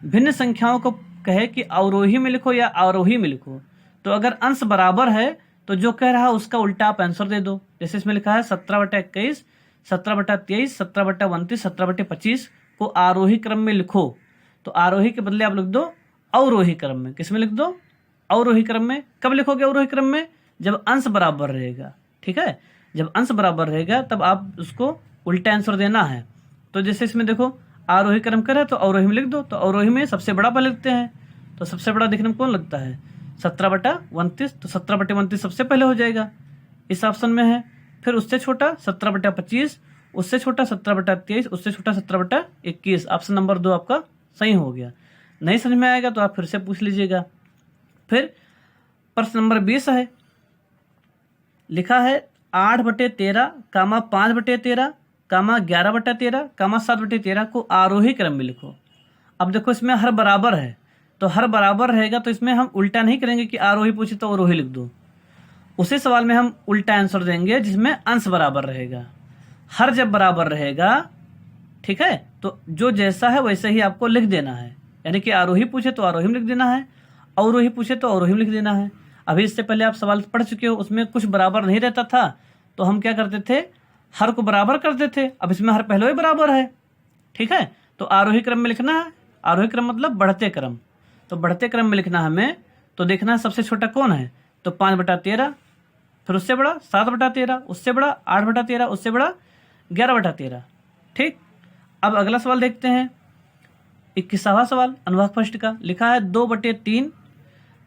भिन्न संख्याओं को कहे कि अवरोही में लिखो या आरोही में लिखो, तो अगर अंश बराबर है तो जो कह रहा है उसका उल्टा आप आंसर दे दो। जैसे इसमें लिखा है 17/21, 17/23, 17/29, 17/25 को आरोही क्रम में लिखो, तो आरोही के बदले आप लिख दो अवरोही क्रम में। किस में लिख दो, अवरोही क्रम में। कब लिखोगे अवरोही क्रम में, जब अंश बराबर रहेगा। ठीक है, जब अंश बराबर रहेगा तब आप उसको उल्टा आंसर देना है। तो जैसे इसमें देखो आरोही क्रम करे तो अवरोही में लिख दो, तो अवरोही में सबसे बड़ा पहले लिखते हैं। तो सबसे बड़ा देखने में कौन लगता है, 17/29, तो 17/29 सबसे पहले हो जाएगा, इस ऑप्शन में है। फिर उससे छोटा 17/25, उससे छोटा 17/23, उससे छोटा 17/21। ऑप्शन नंबर 2 आपका सही हो गया। नहीं समझ में आएगा तो आप फिर से पूछ लीजिएगा। फिर प्रश्न नंबर 20 है, लिखा है 8/13, 5/13, 11/13, 7/13 को आरोही क्रम में लिखो। अब देखो इसमें हर बराबर है, तो हर बराबर रहेगा तो इसमें हम उल्टा नहीं करेंगे कि आरोही पूछे तो अवरोही लिख दो। उसी सवाल में हम उल्टा आंसर देंगे जिसमें अंश बराबर रहेगा। हर जब बराबर रहेगा, ठीक है, तो जो जैसा है वैसे ही आपको लिख देना है। यानी कि आरोही पूछे तो आरोही में लिख देना है, अवरोही पूछे तो अवरोही में लिख देना है। अभी इससे पहले आप सवाल पढ़ चुके हो, उसमें कुछ बराबर नहीं रहता था तो हम क्या करते थे, हर को बराबर करते थे। अब इसमें हर पहले ही बराबर है। ठीक है, तो आरोही क्रम में लिखना है। आरोही क्रम मतलब बढ़ते क्रम, तो बढ़ते क्रम में लिखना है हमें। तो देखना है सबसे छोटा कौन है, तो 5/13, फिर उससे बड़ा 7/13, उससे बड़ा 8/13, उससे बड़ा 11/13। ठीक, अब अगला सवाल देखते हैं, 21वां सवाल अनुभाग फर्स्ट का। लिखा है 2/3,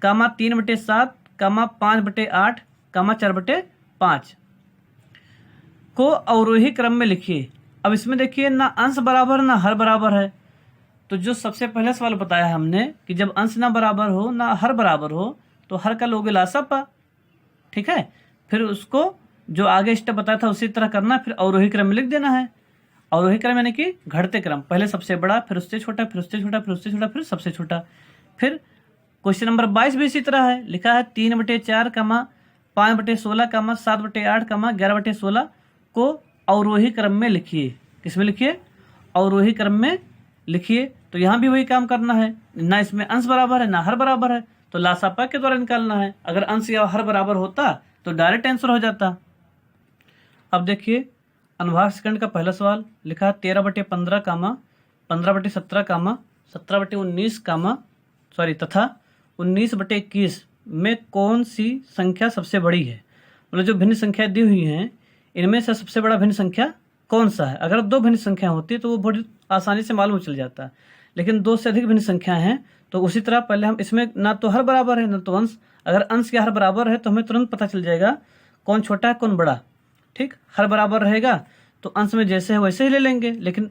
3/7, 5/8, 4/5 को अवरोही क्रम में लिखिए। अब इसमें देखिए ना अंश बराबर ना हर बराबर है। तो जो सबसे पहले सवाल बताया हमने कि जब अंश ना बराबर हो ना हर बराबर हो तो हर का लोगे लासापा। ठीक है, फिर उसको जो आगे स्टेप बताया था उसी तरह करना, फिर अवरोही क्रम में लिख देना है। अवरोही क्रम यानी कि घटते क्रम, पहले सबसे बड़ा, फिर उससे छोटा, फिर उससे छोटा, फिर उससे छोटा, फिर सबसे छोटा। फिर क्वेश्चन नंबर 22 भी इसी तरह है। लिखा है 3/4, 5/16, 7/8, 11/16 को अवरोही क्रम में लिखिए। किस में लिखिए, अवरोही क्रम में लिखिए। तो यहाँ भी वही काम करना है, ना इसमें अंश बराबर है ना हर बराबर है, तो लासापा के द्वारा निकालना है। अगर अंश या हर बराबर होता तो डायरेक्ट आंसर हो जाता। अब देखिए अनुभाग सेकंड का पहला सवाल। लिखा है 13/15, 15/17, 17/19, तथा 19/21 में कौन सी संख्या सबसे बड़ी है। मतलब जो भिन्न संख्या दी हुई हैं इनमें से सबसे बड़ा भिन्न संख्या कौन सा है। अगर 2 भिन्न संख्या होती तो वो बड़ी आसानी से मालूम चल जाता, लेकिन 2 से अधिक भिन्न संख्या हैं। तो उसी तरह पहले हम इसमें ना तो हर बराबर है ना तो अंश। अगर अंश या हर बराबर है तो हमें तुरंत पता चल जाएगा कौन छोटा है कौन बड़ा। ठीक, हर बराबर रहेगा तो अंश में जैसे है वैसे ही ले लेंगे, लेकिन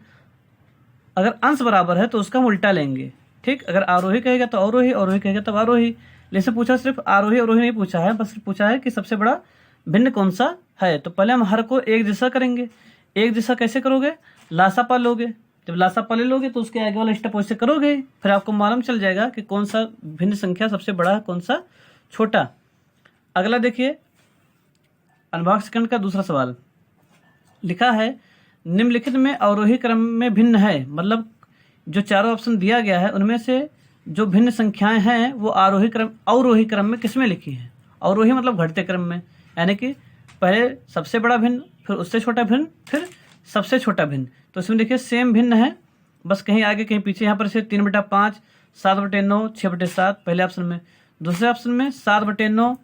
अगर अंश बराबर है तो उसका हम उल्टा लेंगे। ठीक, अगर आरोही कहेगा तो अवरोही, अवरोही कहेगा तब आरोही। जैसे पूछा सिर्फ आरोही अवरोही नहीं पूछा है, बस पूछा है कि सबसे बड़ा भिन्न कौन सा है। तो पहले हम हर को एक जैसा करेंगे। एक जैसा कैसे करोगे, लासापा लोगे। जब लासापा ले लोगे तो उसके आगे वाला स्टेप वैसे करोगे, फिर आपको मालूम चल जाएगा कि कौन सा भिन्न संख्या सबसे बड़ा है कौन सा छोटा। अगला देखिए अनुभाग सेकंड का दूसरा सवाल। लिखा है निम्नलिखित में अवरोही क्रम में भिन्न है। मतलब जो चारों ऑप्शन दिया गया है उनमें से जो भिन्न संख्याएं हैं वो अवरोही क्रम में किसमें लिखी है। अवरोही मतलब घटते क्रम में, यानी कि पहले सबसे बड़ा भिन्न, फिर उससे छोटा भिन्न, फिर सबसे छोटा भिन्न। तो इसमें देखिए सेम भिन्न है, बस कहीं आगे कहीं पीछे। यहाँ पर से 3/5, 7/9, 6/7 पहले ऑप्शन में। दूसरे ऑप्शन में 7/9,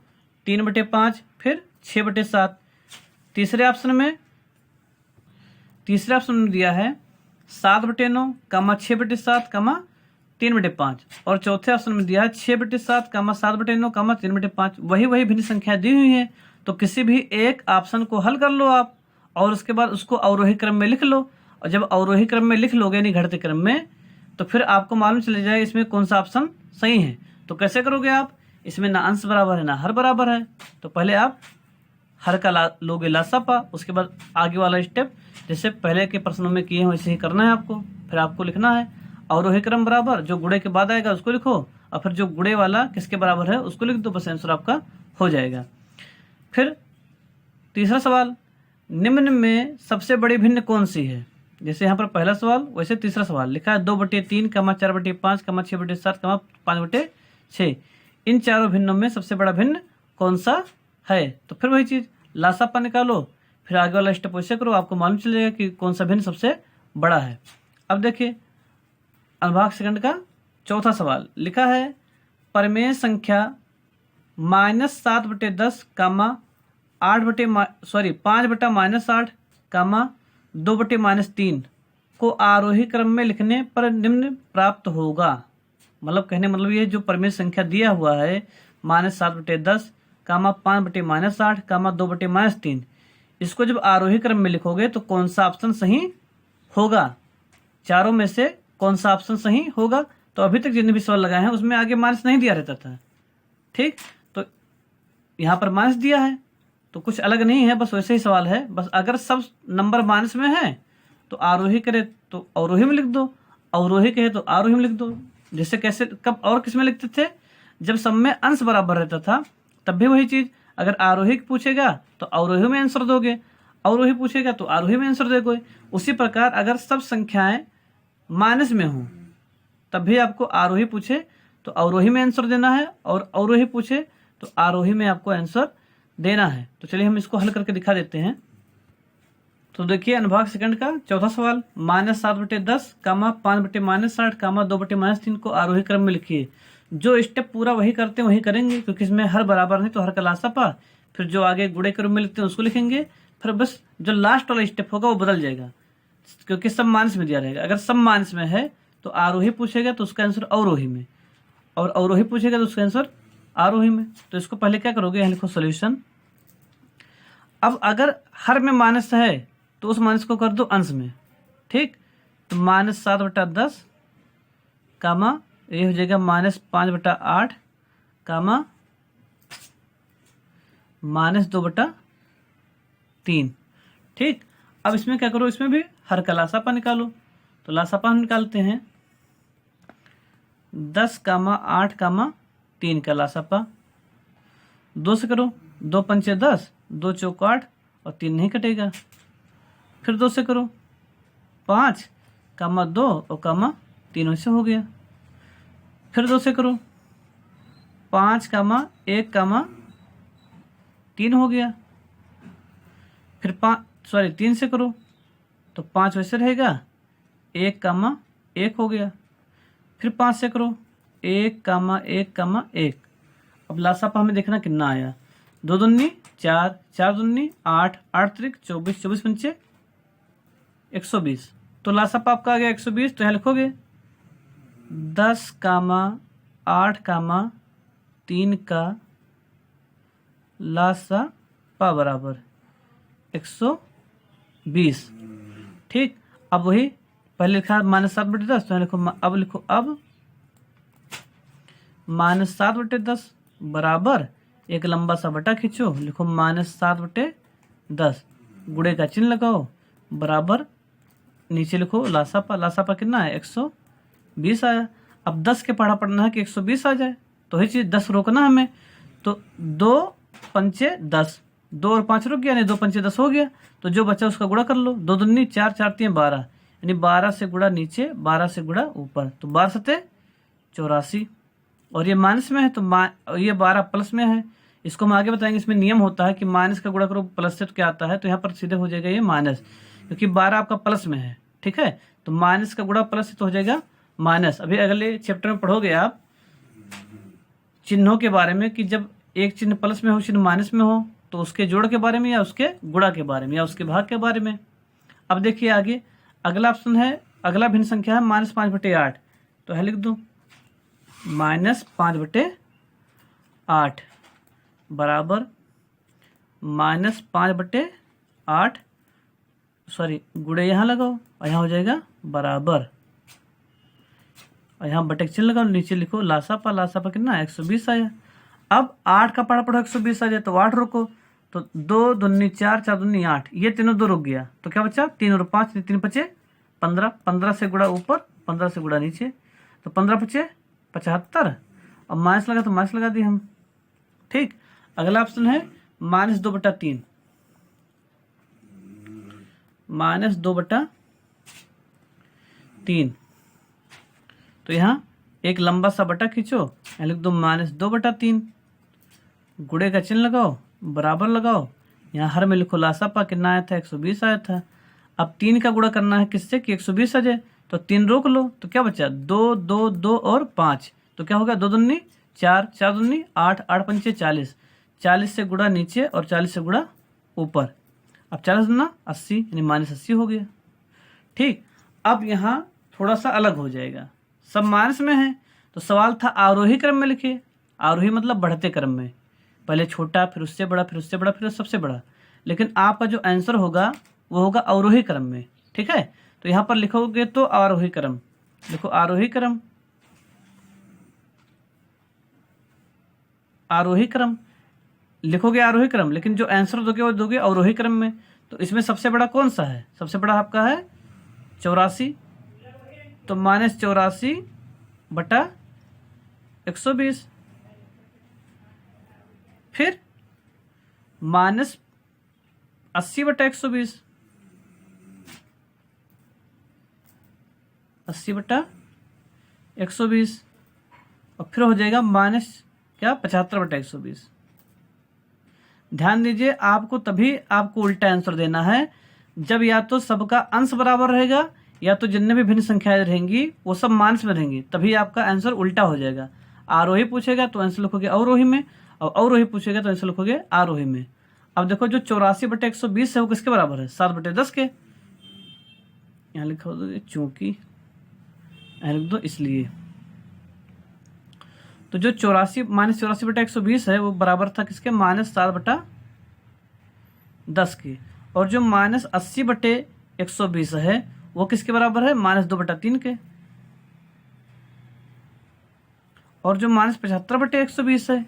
3/5, फिर 6/7। तीसरे ऑप्शन में दिया है 7/9, 6/7, 3/5। और चौथे ऑप्शन में दिया है 6/7, 7/9, 3/5। वही भिन्न संख्या दी हुई है। तो किसी भी एक ऑप्शन को हल कर लो आप और उसके बाद उसको अवरोही क्रम में लिख लो। और जब अवरोही क्रम में लिख लोगे यानी घटते क्रम में, तो फिर आपको मालूम चले जाएगा इसमें कौन सा ऑप्शन सही है। तो कैसे करोगे आप, इसमें ना अंश बराबर है ना हर बराबर है, तो पहले आप हर का लोगे लासापा, उसके बाद आगे वाला स्टेप जैसे पहले के प्रश्नों में किए हैं वैसे ही करना है आपको। फिर आपको लिखना है अवरोही क्रम बराबर, जो गुणे के बाद आएगा उसको लिखो, और फिर जो गुणे वाला किसके बराबर है उसको लिख दो, बस आंसर आपका हो जाएगा। फिर तीसरा सवाल, निम्न में सबसे बड़ी भिन्न कौन सी है। जैसे यहाँ पर पहला सवाल वैसे तीसरा सवाल लिखा है 2/3, 4/5, 6/7, 5/6। इन चारों भिन्नों में सबसे बड़ा भिन्न कौन सा है। तो फिर वही चीज लासापा निकालो, फिर आगे वाला स्टेप वैसे करो, आपको मालूम चलेगा कि कौन सा भिन्न सबसे बड़ा है। अब देखिए अनुभाग सेकंड का चौथा सवाल लिखा है परिमेय संख्या -7/10, 5/-8, 2/-3 को आरोही क्रम में लिखने पर निम्न प्राप्त होगा। मतलब कहने मतलब ये जो परिमेय संख्या दिया हुआ है -7/10, 5/-8, 2/-3, इसको जब आरोही क्रम में लिखोगे तो कौन सा ऑप्शन सही होगा, चारों में से कौन सा ऑप्शन सही होगा। तो अभी तक जितने भी सवाल लगाए हैं उसमें आगे माइनस नहीं दिया रहता था, ठीक, तो यहाँ पर माइनस दिया है, तो कुछ अलग नहीं है, बस वैसे ही सवाल है। बस अगर सब नंबर माइनस में है तो आरोही करे तो अवरोही में लिख दो, अवरोही कहे तो आरोही में लिख दो। जैसे कैसे कब और किस में लिखते थे, जब सब में अंश बराबर रहता था तब भी वही चीज, अगर आरोही पूछेगा तो अवरोही में आंसर दोगे, अवरोही पूछेगा तो आरोही में आंसर दोगे। उसी प्रकार अगर सब संख्याएं माइनस में हों तब भी आपको आरोही पूछे तो अवरोही में आंसर देना है, और अवरोही पूछे तो आरोही में आपको आंसर देना है। तो चलिए हम इसको हल करके दिखा देते हैं। तो देखिए अनुभाग सेकंड का चौथा सवाल -7/10, 5/-8, 2/-3 को आरोही क्रम में लिखिए। जो स्टेप पूरा वही करते हैं वही करेंगे, क्योंकि इसमें हर बराबर नहीं तो हर का लासापा, फिर जो आगे गुणे क्रम में लिखते हैं उसको लिखेंगे, फिर बस जो लास्ट वाला स्टेप होगा वो बदल जाएगा, क्योंकि सब माइनस में दिया रहेगा। अगर सब माइनस में है तो आरोही पूछेगा तो उसका आंसर अवरोही में, और अवरोही पूछेगा तो उसका आंसर आरोही में। तो इसको पहले क्या करोगे, यहाँ लिखो सॉल्यूशन। अब अगर हर में माइनस है तो उस माइनस को कर दो अंश में, ठीक, तो -7/10, ये हो जाएगा -5/8, -2/3, ठीक। अब इसमें क्या करो, इसमें भी हर का लासापा निकालो। तो लासापा हम निकालते हैं 10, 8, 3 का लासापा 2 से करो, 2 पंचे 10, 2 चौक 8 और 3 नहीं कटेगा। फिर 2 से करो 5, 2 और 3 से हो गया। फिर 2 से करो 5, 1, 3 हो गया। फिर 3 से करो तो 5 वैसे रहेगा, 1, 1 हो गया। फिर 5 से करो 1, 1, 1। अब लासापा हमें देखना कितना आया, 2 दूनी 4, 4 दूनी 8, 8 त्रिक 24, 24 पंचे 120। तो लासापा आपका आ गया 120। तो यहाँ लिखोगे 10, 8, 3 का लासापा बराबर 120, ठीक। अब वही पहले लिखा -7/10, तो लिखो अब लिखो अब -7/10 बराबर एक लंबा सा बटा खींचो, लिखो -7/10, गुणे का चिन्ह लगाओ, बराबर नीचे लिखो लासापा। लासापा कितना है 120 आया। अब 10 के पढ़ा पढ़ना है कि 120 आ जाए, तो वही चीज 10 रोकना हमें, तो 2 पंचे 10, 2 और 5 रुक गया, नहीं 2 पंचे 10 हो गया। तो जो बचा उसका गुणा कर लो, 2 दूनी 4, 4 3 12, यानी 12 से गुणा नीचे, 12 से गुणा ऊपर, तो 12 सते 84। और ये माइनस में है तो ये 12 प्लस में है। इसको हम आगे बताएंगे, इसमें नियम होता है कि माइनस का गुणा करो प्लस से तो क्या आता है, तो यहाँ पर सीधे हो जाएगा ये माइनस, क्योंकि 12 आपका प्लस में है, ठीक है। तो माइनस का गुणा प्लस से तो हो जाएगा माइनस। अभी अगले चैप्टर में पढ़ोगे आप चिन्हों के बारे में, कि जब एक चिन्ह प्लस में हो चिन्ह माइनस में हो तो उसके जोड़ के बारे में, या उसके गुणा के बारे में, या उसके भाग के बारे में। अब देखिए आगे अगला ऑप्शन है, अगला भिन्न संख्या है -5/8, तो है लिख दो -5/8 बराबर -5/8, गुणे यहाँ लगाओ और यहाँ हो जाएगा बराबर, और यहाँ बटे का चिन्ह लगाओ, नीचे लिखो लासापा, लासापा कितना 120 आया। अब 8 का पढ़ा 120 आ जाए तो 8 रोको, तो 2 दूनी 4, 4 दूनी 8, ये तीनों 2 रुक गया तो क्या बचा 3 और 5, 3 बचे 15, 15 से गुणा ऊपर 15 से गुणा नीचे, तो 15 बचे 75, और माइनस लगा तो माइनस लगा दिए हम। ठीक, अगला ऑप्शन है -2/3, -2/3। तो यहाँ एक लंबा सा बटा खींचो, यहाँ लिख दो -2/3, गुणे का चिन्ह लगाओ, बराबर लगाओ, यहाँ हर में लिखो लासापा कितना आया था 120 आया था। अब 3 का गुणा करना है किससे कि 120 आ जाए, तो 3 रोक लो, तो क्या बचा 2, 2, 2 और 5, तो क्या होगा 2 दूनी 4, 4 दूनी 8, 8 पंचे 40, 40 से गुणा नीचे और 40 से गुणा ऊपर, अब 40 दूना 80 यानी -80 हो गया। ठीक, अब यहाँ थोड़ा सा अलग हो जाएगा, सब माइनस में है तो सवाल था आरोही क्रम में लिखिए, आरोही मतलब बढ़ते क्रम में, पहले छोटा फिर उससे बड़ा फिर उससे बड़ा फिर सबसे बड़ा, लेकिन आपका जो आंसर होगा वो होगा अवरोही क्रम में। ठीक है, तो यहाँ पर लिखोगे तो आरोही क्रम, लिखो आरोही क्रम, आरोही क्रम लिखोगे आरोही क्रम, लेकिन जो आंसर दोगे वो दोगे अवरोही क्रम में। तो इसमें सबसे बड़ा कौन सा है, सबसे बड़ा आपका है 84, तो -84/120, फिर -80/120, 80/120, और फिर हो जाएगा -75/120। ध्यान दीजिए, आपको तभी आपको उल्टा आंसर देना है जब या तो सबका अंश बराबर रहेगा या तो जितने भी भिन्न संख्याएं रहेंगी वो सब माइनस में रहेंगी, तभी आपका आंसर उल्टा हो जाएगा। आरोही पूछेगा तो आंसर लिखोगे अवरोही में, और अवरोही पूछेगा तो आंसर लिखोगे आरोही में। अब देखो जो 84/120 है वो किसके बराबर है 7/10 के, यहाँ लिखो चूंकि यहाँ लिख दो इसलिए, तो जो 84/120 है वो बराबर था किसके -7/10 के, और जो -80/120 है वो किसके बराबर है -2/3 के, और जो -75/120 है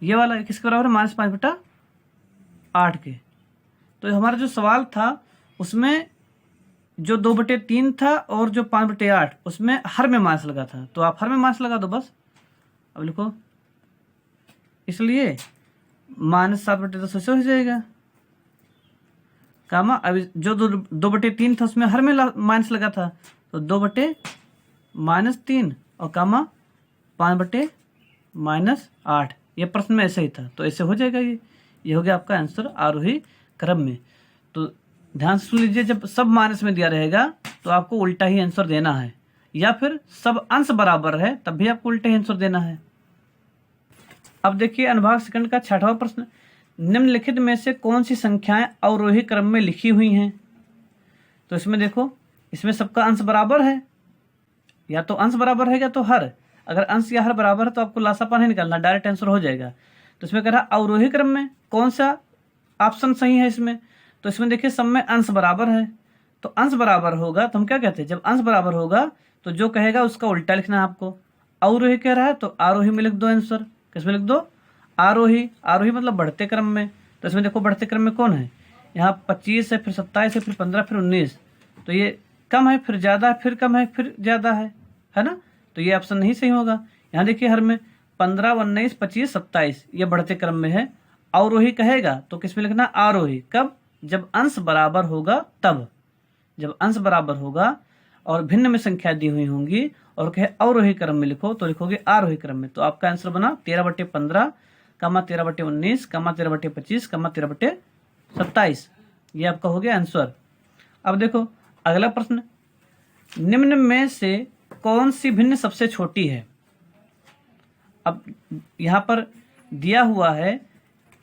ये वाला किसके बराबर है -5/8 के। तो हमारा जो सवाल था उसमें जो 2/3 था और जो 5/8 उसमें हर में माइनस लगा था, तो आप हर में माइनस लगा दो बस। अब लिखो इसलिए -7/10 ऐसे हो जाएगा, कामा अब जो 2/3 था उसमें हर में माइनस लगा था, तो 2/-3 और कामा 5/-8, ये प्रश्न में ऐसे ही था तो ऐसे हो जाएगा। ये हो गया आपका आंसर आरोही क्रम में। तो ध्यान से सुन लीजिए, जब सब माइनस में दिया रहेगा तो आपको उल्टा ही आंसर देना है, या फिर सब अंश बराबर है तब भी आपको उल्टा ही आंसर देना है। अब देखिए अनुभाग सेकंड का 6वां प्रश्न, निम्नलिखित में से कौन सी संख्याएं अवरोही क्रम में लिखी हुई हैं। तो इसमें देखो, इसमें सबका अंश बराबर है, या तो अंश बराबर है या तो हर, अगर अंश या हर बराबर है तो आपको लासापा नहीं निकालना, डायरेक्ट आंसर हो जाएगा। तो इसमें कह रहा अवरोही क्रम में कौन सा ऑप्शन सही है इसमें, तो इसमें देखिए सब में अंश बराबर है, तो अंश बराबर होगा तो हम क्या कहते हैं, जब अंश बराबर होगा तो जो कहेगा उसका उल्टा लिखना है आपको। अवरोही कह रहा है तो आरोही में लिख दो आंसर, किसमें लिख दो आरोही, आरोही मतलब बढ़ते क्रम में। तो इसमें देखो बढ़ते क्रम में कौन है, यहाँ 25 है, फिर 27 है, फिर 15, फिर 19, तो ये कम है फिर ज्यादा है, फिर कम है फिर ज्यादा है ना, तो ये ऑप्शन नहीं सही होगा। यहाँ देखिए हर में 15, 19, 25, 27 ये बढ़ते क्रम में है। अवरोही कहेगा तो किसमें लिखना आरोही, कब, जब अंश बराबर होगा तब, जब अंश बराबर होगा और भिन्न में संख्या दी हुई होंगी और कहे अवरोही क्रम में लिखो तो लिखोगे आरोही क्रम में। तो आपका आंसर बना 13/15, 13/19, 13/25, 13/27, ये आपका हो गया आंसर। अब देखो अगला प्रश्न, निम्न में से कौन सी भिन्न सबसे छोटी है। अब यहाँ पर दिया हुआ है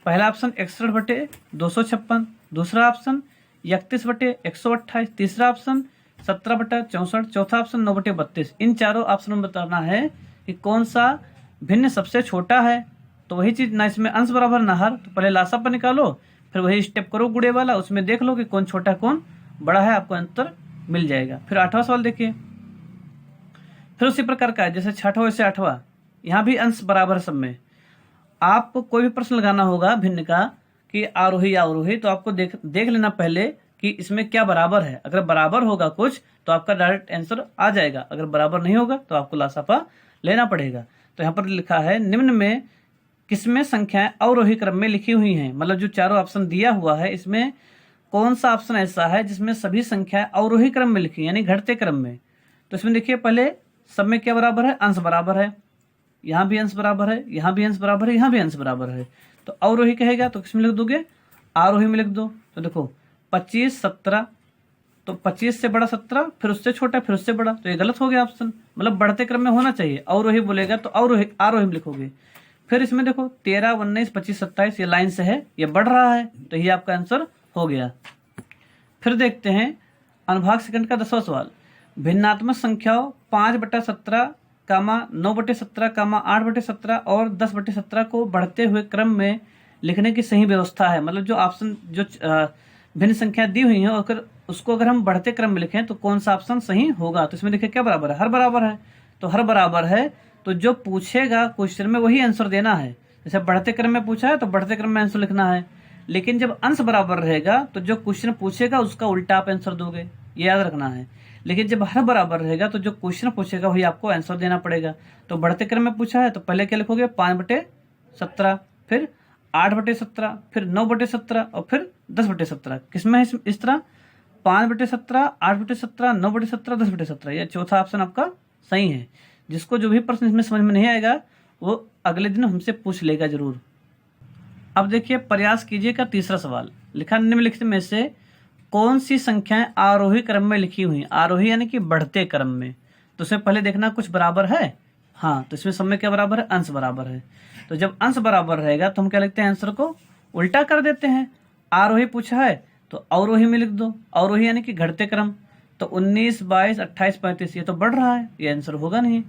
पहला ऑप्शन 61/256, दूसरा ऑप्शन 31/128, तीसरा ऑप्शन 17/64, चौथा ऑप्शन 9/32। इन चारों ऑप्शन में बताना है कि कौन सा भिन्न सबसे छोटा है। तो वही चीज ना इसमें अंश बराबर ना हर, तो पहले लासा पर निकालो, फिर वही स्टेप करो गुड़े वाला, उसमें देख लो कि कौन छोटा कौन बड़ा है, आपको अंतर मिल जाएगा। फिर 8वां सवाल देखिए, फिर उसी प्रकार का है, जैसे छठवां से आठवां, यहाँ भी अंश बराबर सब में। आपको कोई भी प्रश्न लगाना होगा भिन्न का कि आरोही या अवरोही, तो आपको देख लेना पहले कि इसमें क्या बराबर है। अगर बराबर होगा कुछ तो आपका डायरेक्ट आंसर आ जाएगा, अगर बराबर नहीं होगा तो आपको लासापा लेना पड़ेगा। तो यहाँ पर लिखा है निम्न में किसमें संख्याएं अवरोही क्रम में लिखी हुई हैं, मतलब जो चारों ऑप्शन दिया हुआ है इसमें कौन सा ऑप्शन ऐसा है जिसमें सभी संख्याएं अवरोही क्रम में लिखी, यानी घटते क्रम में। तो इसमें देखिए पहले सब में क्या बराबर है, अंश बराबर है, यहाँ भी अंश बराबर है, यहाँ भी अंश बराबर है, यहाँ भी अंश बराबर है। तो अवरोही कहेगा तो किसमें लिख दोगे, आरोही में लिख दो। तो देखो 25 17, तो 25 से बड़ा 17, फिर उससे छोटा, फिर उससे बड़ा, तो ये गलत हो गया ऑप्शन, मतलब बढ़ते क्रम में होना चाहिए। अवरोही बोलेगा तो अवरोही आरोही में लिखोगे। फिर इसमें देखो 13 19 25 27, ये लाइन से है, ये बढ़ रहा है, तो ये आपका आंसर हो गया। फिर देखते हैं अनुभाग सेकंड का 10वां सवाल। भिन्नात्मक संख्याओं 5/17, 9/17, 8/17 और 10/17 को बढ़ते हुए क्रम में लिखने की सही व्यवस्था है। मतलब जो ऑप्शन जो भिन्न संख्या दी हुई है और उसको अगर हम बढ़ते क्रम में लिखें तो कौन सा ऑप्शन सही होगा। तो इसमें देखिए क्या बराबर है, हर बराबर है। तो हर बराबर है तो जो पूछेगा क्वेश्चन में वही आंसर देना है। जैसे बढ़ते क्रम में पूछा है तो बढ़ते क्रम में आंसर लिखना है, लेकिन जब अंश बराबर रहेगा तो जो क्वेश्चन पूछेगा उसका उल्टा आप आंसर दोगे, ये याद रखना है। लेकिन जब हर बराबर रहेगा तो जो क्वेश्चन पूछेगा वही आपको आंसर देना पड़ेगा। तो बढ़ते क्रम में पूछा है तो पहले क्या लिखोगे, 5/17, फिर 8/17, फिर 9/17 और फिर 10/17। किसमें है इस तरह, 5/17, 8/17, 9/17, 10/17। यह चौथा ऑप्शन आपका सही है। जिसको जो भी प्रश्न इसमें समझ में नहीं आएगा वो अगले दिन हमसे पूछ लेगा जरूर। अब देखिए प्रयास कीजिएगा तीसरा सवाल। लिखा निम्नलिखित में से कौन सी संख्याएं आरोही क्रम में लिखी हुई, आरोही यानी कि बढ़ते क्रम में। तो उससे पहले देखना कुछ बराबर है, हाँ, तो इसमें सब में क्या बराबर है, अंश बराबर है। तो जब अंश बराबर रहेगा तो हम क्या लिखते हैं, आंसर को उल्टा कर देते हैं। आरोही पूछा है तो अवरोही में लिख दो, अवरोही यानी कि घटते क्रम। तो 19 22 28 35 ये तो बढ़ रहा है, ये आंसर होगा नहीं।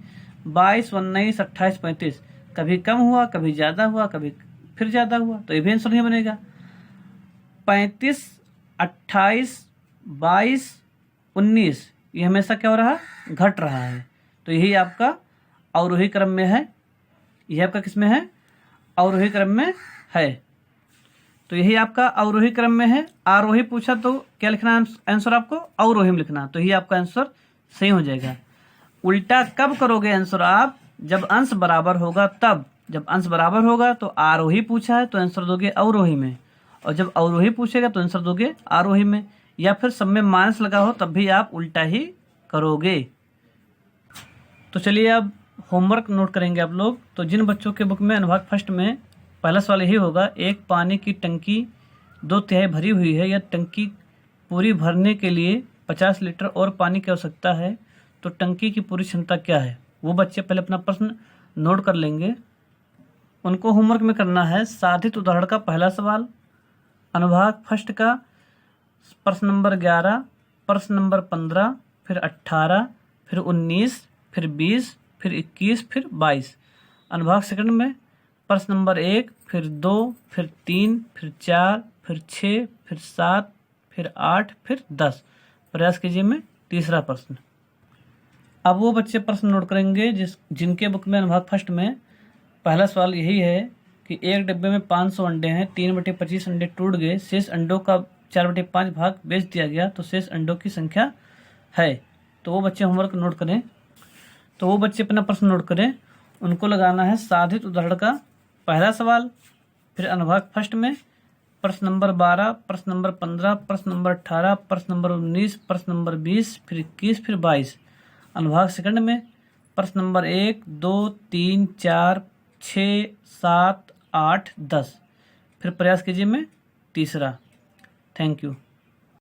22 19 28 35 कभी कम हुआ, कभी ज्यादा हुआ, कभी फिर ज्यादा हुआ, तो ये भी आंसर नहीं बनेगा। 35 28 22 19 ये हमेशा क्या हो रहा है, घट रहा है। तो यही आपका अवरोही क्रम में है, यह आपका किसमें है, अवरोही क्रम में है। तो यही आपका अवरोही क्रम में है। आरोही पूछा तो क्या लिखना है आंसर, आपको अवरोही में लिखना, तो यही आपका आंसर सही हो जाएगा। उल्टा कब करोगे आंसर आप, जब अंश बराबर होगा तब। जब अंश बराबर होगा तो आरोही पूछा है तो आंसर दोगे अवरोही में, और जब अवरोही पूछेगा तो आंसर दोगे आरोही में, या फिर सब में माइनस लगा हो तब भी आप उल्टा ही करोगे। तो चलिए अब होमवर्क नोट करेंगे आप लोग। तो जिन बच्चों के बुक में अनुभाग फर्स्ट में पहला सवाल यही होगा, एक पानी की टंकी 2/3 भरी हुई है, यह टंकी पूरी भरने के लिए 50 लीटर और पानी की आवश्यकता है, तो टंकी की पूरी क्षमता क्या है। वो बच्चे पहले अपना प्रश्न नोट कर लेंगे। उनको होमवर्क में करना है साधित उदाहरण का पहला सवाल, अनुभाग फर्स्ट का प्रश्न नंबर 11, प्रश्न नंबर 15, फिर 18, फिर 19, फिर 20, फिर 21, फिर 22। अनुभाग सेकंड में प्रश्न नंबर 1, फिर 2, फिर 3, फिर 4, फिर 6, फिर 7, फिर 8, फिर 10। प्रयास कीजिए में तीसरा प्रश्न। अब वो बच्चे प्रश्न नोट करेंगे जिनके बुक में अनुभाग फर्स्ट में पहला सवाल यही है कि एक डिब्बे में 500 अंडे हैं, 3/25 अंडे टूट गए, शेष अंडों का 4/5 भाग बेच दिया गया, तो शेष अंडों की संख्या है। तो वो बच्चे होमवर्क नोट करें। तो वो बच्चे अपना प्रश्न नोट करें। उनको लगाना है साधित उदाहरण का पहला सवाल, फिर अनुभाग फर्स्ट में प्रश्न नंबर 12, प्रश्न नंबर 15, प्रश्न नंबर 18, प्रश्न नंबर 19, प्रश्न नंबर 20, फिर 21, फिर 22। अनुभाग सेकंड में प्रश्न नंबर 1, 2, 3, 4, 6, 7, 8, 10। फिर प्रयास कीजिए में तीसरा। Thank you.